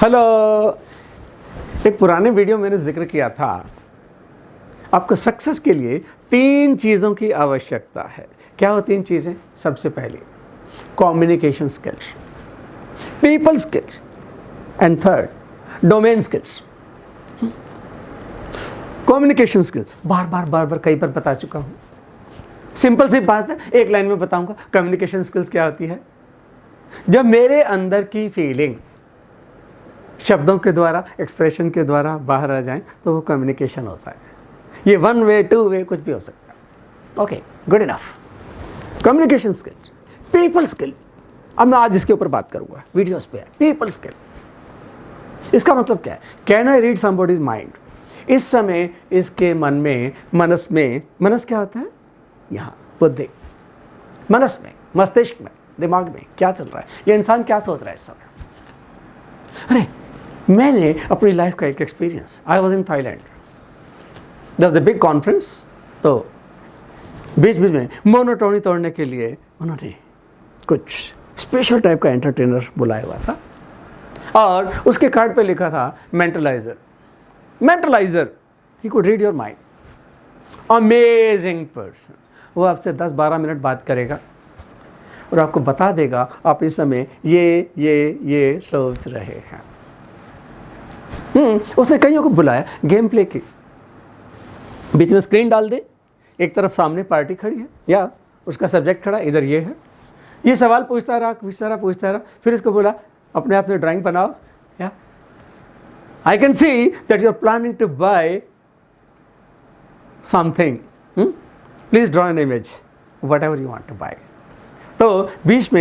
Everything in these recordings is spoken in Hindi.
हेलो। एक पुराने वीडियो मैंने जिक्र किया था, आपको सक्सेस के लिए 3 चीज़ों की आवश्यकता है। क्या हो 3 चीज़ें? सबसे पहले communication skills, people skills and third domain skills. Communication skills बार बार कई बार बता चुका हूँ। सिंपल सी बात है, एक लाइन में बताऊंगा। कम्युनिकेशन स्किल्स क्या होती है? जब मेरे अंदर की फीलिंग शब्दों के द्वारा, एक्सप्रेशन के द्वारा बाहर आ जाए तो वो कम्युनिकेशन होता है। ये 1 वे 2 वे कुछ भी हो सकता है। Okay, good enough. Communication skill, people skill. अब मैं आज इसके ऊपर बात करूंगा वीडियोस पे। पीपल स्किल, इसका मतलब क्या है? Can I read somebody's mind? इस समय इसके मन में, मनस में, मनस क्या होता है? यहाँ बुद्धि, मनस में, मस्तिष्क में, दिमाग में क्या चल रहा है, ये इंसान क्या सोच रहा है इस समय। अरे, मैंने अपनी लाइफ का एक experience, I was in Thailand, there was a big conference. तो बीच बीच में मोनोटोनी तोड़ने के लिए उन्होंने कुछ स्पेशल टाइप का एंटरटेनर बुलाया हुआ था और उसके कार्ड पे लिखा था mentalizer. Mentalizer, he could read your mind. Amazing person. वो आपसे 10-12 मिनट बात करेगा और आपको बता देगा आप इस समय ये सोच रहे हैं। उसने कईयों को बुलाया गेम प्ले की। बीच में स्क्रीन डाल दे, एक तरफ सामने पार्टी खड़ी है या उसका सब्जेक्ट खड़ा, इधर ये है, ये सवाल पूछता रहा, फिर इसको बोला अपने हाथ में ड्राइंग बनाओ। या I can see that you are planning to buy something, please draw an image whatever you want to buy. तो बीच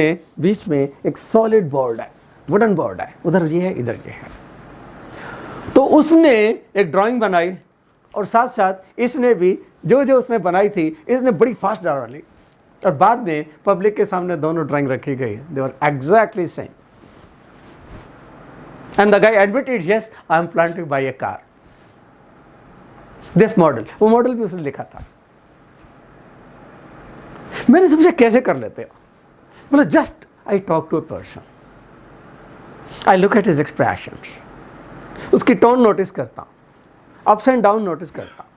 में एक सॉलिड बोर्ड है, वुडन बोर्ड है, उधर ये है, इधर ये है। तो उसने एक ड्राइंग बनाई और साथ साथ इसने भी जो उसने बनाई थी, इसने बड़ी फास्ट डाली और बाद में पब्लिक के सामने दोनों ड्राइंग रखी गई। They were exactly same and the guy admitted, yes I am planning to buy a car this model. वो मॉडल भी उसने लिखा था। मैंने सोचा कैसे कर लेते हो? बोला just I talk to a person, I look at his expression, उसकी टोन नोटिस करता हूं, अप्स एंड डाउन नोटिस करता हूं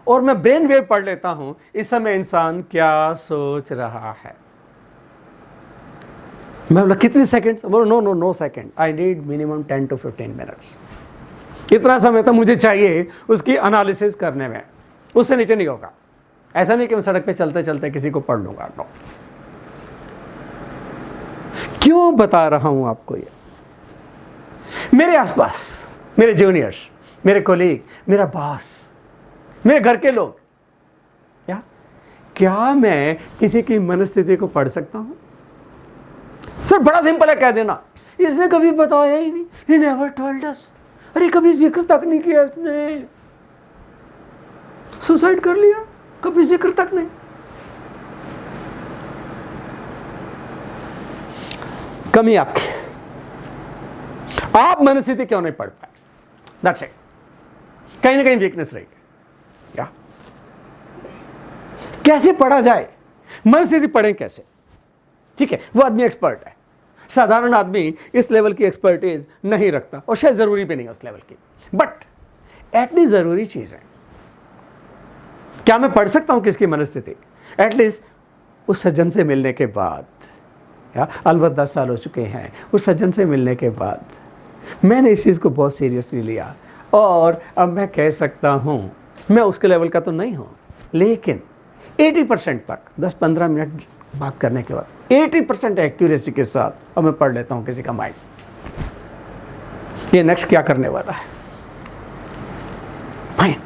और मैं ब्रेन वेव पढ़ लेता हूं इस समय इंसान क्या सोच रहा है। मैं बोला कितने सेकंड्स? बोलो no second, I need minimum 10 to 15 minutes. इतना समय तो मुझे चाहिए उसकी एनालिसिस करने में, उससे नीचे नहीं होगा। ऐसा नहीं कि मैं सड़क पे चलते चलते किसी को पढ़ लूंगा। नो। क्यों बता रहा हूं आपको ये? मेरे आसपास मेरे जूनियर्स, मेरे कोलीग, मेरा बॉस, मेरे घर के लोग, क्या मैं किसी की मनस्थिति को पढ़ सकता हूं? सर बड़ा सिंपल है, कह देना इसने कभी बताया ही नहीं, he never told us। अरे कभी जिक्र तक नहीं किया इसने, सुसाइड कर लिया, कभी जिक्र तक नहीं। कमी आपकी, आप मनस्थिति क्यों नहीं पढ़ पाए? That's it. कहीं ना कहीं वीकनेस रही है। कैसे पढ़ा जाए? मनस्थिति पढ़ें कैसे? ठीक है, वो आदमी एक्सपर्ट है, साधारण आदमी इस लेवल की एक्सपर्टीज नहीं रखता और शायद जरूरी भी नहीं उस लेवल की, बट एटलीस्ट जरूरी चीज है। क्या मैं पढ़ सकता हूं किसकी मनस्थिति? एटलीस्ट उस सज्जन से मिलने के बाद, अलबत्त 10 साल हो चुके हैं, उस सज्जन से मिलने के बाद मैंने इस चीज़ को बहुत सीरियसली लिया और अब मैं कह सकता हूँ, मैं उसके लेवल का तो नहीं हूँ, लेकिन 80% तक 10-15 मिनट बात करने के बाद 80% एक्यूरेसी के साथ अब मैं पढ़ लेता हूँ किसी का माइंड, ये नेक्स्ट क्या करने वाला है। फाइन,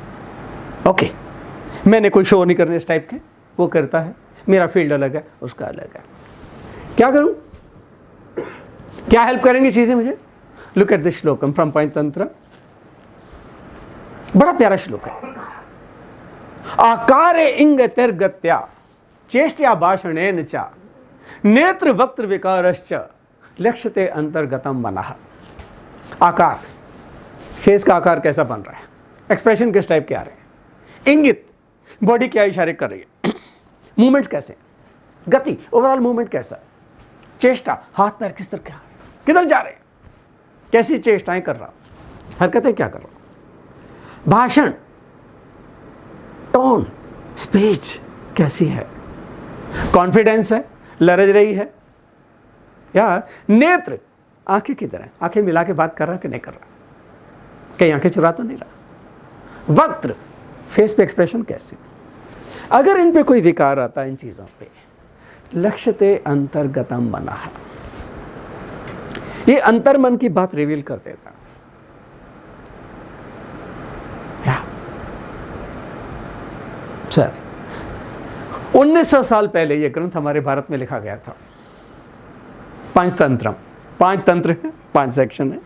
ओके, मैंने कोई शो नहीं करने इस टाइप के, वो करता है, मेरा फील्ड अलग है, उसका अलग है। क्या करूं? क्या हेल्प करेंगी चीजें मुझे? लुक एट दिस श्लोकम फ्रॉम पंचतंत्र। बड़ा प्यारा श्लोक है। आकारे इंग तिर्गत्या चेष्ट्या भाषणेन च नेत्र वक्त्र विकारश्च लक्ष्यते अंतर्गतम मनः। आकार, फेस का आकार कैसा बन रहा है, एक्सप्रेशन किस टाइप के आ रहे हैं, इंगित, बॉडी क्या इशारे कर रही है, मूवमेंट्स कैसे, गति, ओवरऑल मूवमेंट कैसा, चेष्टा, हाथ पैर किस तरह के, किधर जा रहे हैं, कैसी चेष्टाएं कर रहा हूं, हरकतें क्या कर रहा हूं, भाषण, टोन, स्पीच कैसी है, कॉन्फिडेंस है, लरज रही है, या नेत्र, आंखें की तरह आंखें मिला के बात कर रहा कि नहीं कर रहा, कहीं आंखें चुरा तो नहीं रहा, वक्त्र, फेस पे एक्सप्रेशन कैसे। अगर इन पे कोई विकार आता है, इन चीजों पे, लक्ष्यते अंतर्गतम मनः, ये अंतर्मन की बात रिवील कर देता। सर 1900 साल पहले ये ग्रंथ हमारे भारत में लिखा गया था। पंचतंत्रम, 5 तंत्र है, 5 सेक्शन है,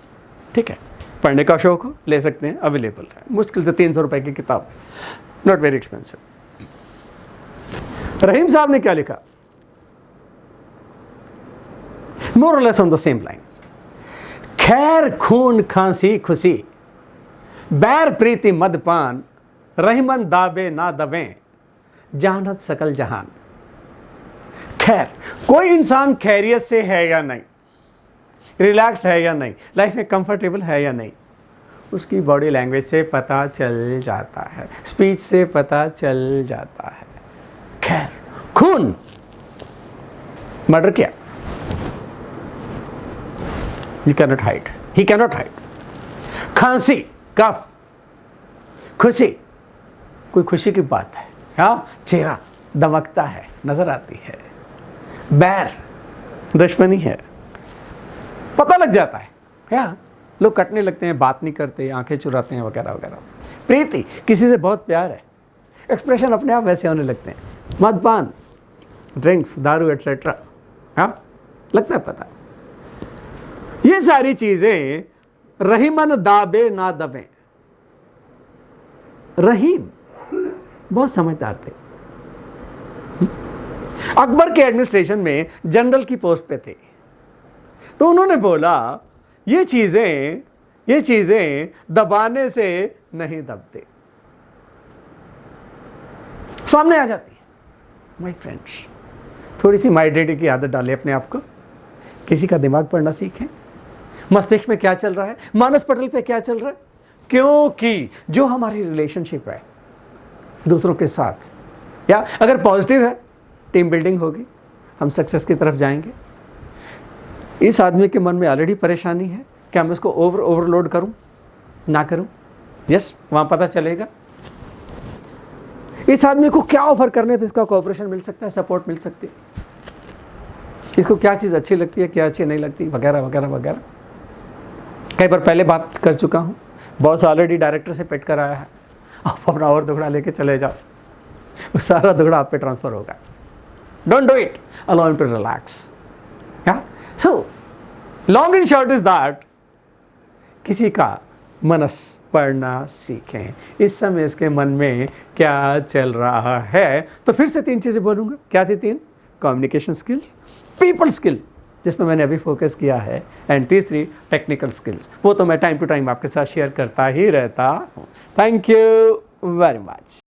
ठीक है, पढ़ने का शौक हो ले सकते हैं, अवेलेबल है, मुश्किल से 300 रुपए की किताब, नॉट वेरी एक्सपेंसिव। रहीम साहब ने क्या लिखा, मोर और less on the same line, खैर खून खांसी खुशी, बैर प्रीति मदपान, रहीमन दाबे ना दबे, जानत सकल जहान। खैर, कोई इंसान खैरियत से है या नहीं, रिलैक्स्ड है या नहीं, लाइफ में कंफर्टेबल है या नहीं, उसकी बॉडी लैंग्वेज से पता चल जाता है, स्पीच से पता चल जाता है। खैर, खून, मर्डर किया, you cannot hide, he cannot hide. खांसी, कफ, खुशी, कोई खुशी की बात है, हाँ, चेहरा दमकता है, नजर आती है। बैर, दुश्मनी है, पता लग जाता है, या लोग कटने लगते हैं, बात नहीं करते, आंखें चुराते हैं, वगैरह वगैरह। प्रीति, किसी से बहुत प्यार है, एक्सप्रेशन अपने आप वैसे होने लगते हैं। मदपान, ड्रिंक्स, दारू एटसेट्रा, हाँ, लगता है पता। ये सारी चीजें रहीमन दाबे ना दबे। रहीम बहुत समझदार थे, अकबर के एडमिनिस्ट्रेशन में जनरल की पोस्ट पे थे, तो उन्होंने बोला ये चीजें दबाने से नहीं दबते, सामने आ जाती है। माय फ्रेंड्स, थोड़ी सी माइड्रेटी की आदत डालें अपने आप को, किसी का दिमाग पढ़ना सीखें, मस्तिष्क में क्या चल रहा है, मानस पटल पे क्या चल रहा है, क्योंकि जो हमारी रिलेशनशिप है दूसरों के साथ, या अगर पॉजिटिव है, टीम बिल्डिंग होगी, हम सक्सेस की तरफ जाएंगे। इस आदमी के मन में ऑलरेडी परेशानी है, क्या मैं इसको ओवरलोड करूं, ना करूं, यस, वहां पता चलेगा। इस आदमी को क्या ऑफर करने पे इसका कोऑपरेशन मिल सकता है, सपोर्ट मिल सकती है, इसको क्या चीज़ अच्छी लगती है, क्या अच्छी नहीं लगती, वगैरह वगैरह वगैरह। कई बार पहले बात कर चुका हूँ, बॉस ऑलरेडी डायरेक्टर से पेट कर आया है, आप अपना और दुगड़ा लेके चले जाओ, वो सारा दुगड़ा आप पे ट्रांसफर होगा। Don't do it, allow him to relax. So long and short is that, किसी का मनस पढ़ना सीखें, इस समय इसके मन में क्या चल रहा है। तो फिर से 3 चीजें बोलूंगा, क्या थी 3? कम्युनिकेशन स्किल्स, पीपल स्किल जिसमें मैंने अभी फोकस किया है, एंड तीसरी टेक्निकल स्किल्स, वो तो मैं टाइम टू टाइम आपके साथ शेयर करता ही रहता हूँ। Thank you very much.